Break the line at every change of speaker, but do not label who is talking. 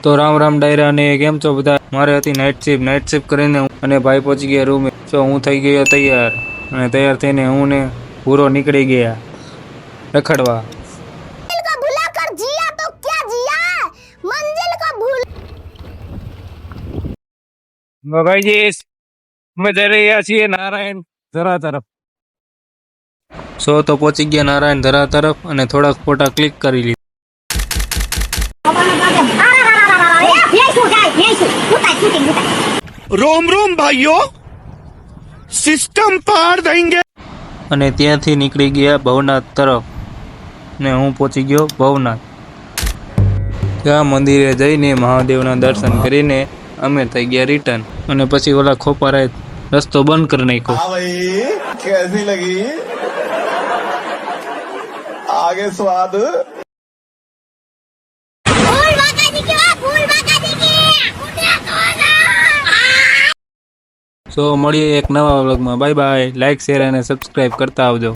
તો રામ રામ ડાયરા ને કેમ છો બધા। મારે હતી નાઇટ શિફ્ટ કરીને અને ભાઈ પહોંચી ગયા રૂમે। તો હું થઈ ગયો તૈયાર અને તૈયાર થઈને હું ને પૂરો નીકળી ગયા રખડવા।
को भुलाकर जिया तो क्या जिया मंजिल को भूल।
ભાઈજી અમે જઈ રહ્યા છીએ નારાયણ ધરા તરફ। તો પહોંચી ગયા નારાયણ ધરા તરફ અને થોડાક ફોટા ક્લિક કરી લીધા।
रोम रोम भाइयों सिस्टम पार देंगे।
અને ત્યાંથી નીકળી ગયા ભવનાથ તરફ ને હું પહોંચી ગયો ભવનાથ। ત્યાં મંદિરે જઈને મહાદેવના દર્શન કરીને અમે થઈ ગયા રિટર્ન અને પછી ઓલા ખોપારાએ રસ્તો બંધ કરી નાખ્યો।
हाँ भाई कैसी लगी आगे स्वाद।
फूल बाकाजी की फूल बाकाजी की उठा
મળીએ એક નવા વ્લોગમાં। Bye bye. લાઈક શેર અને સબસ્ક્રાઇબ કરતા આવજો।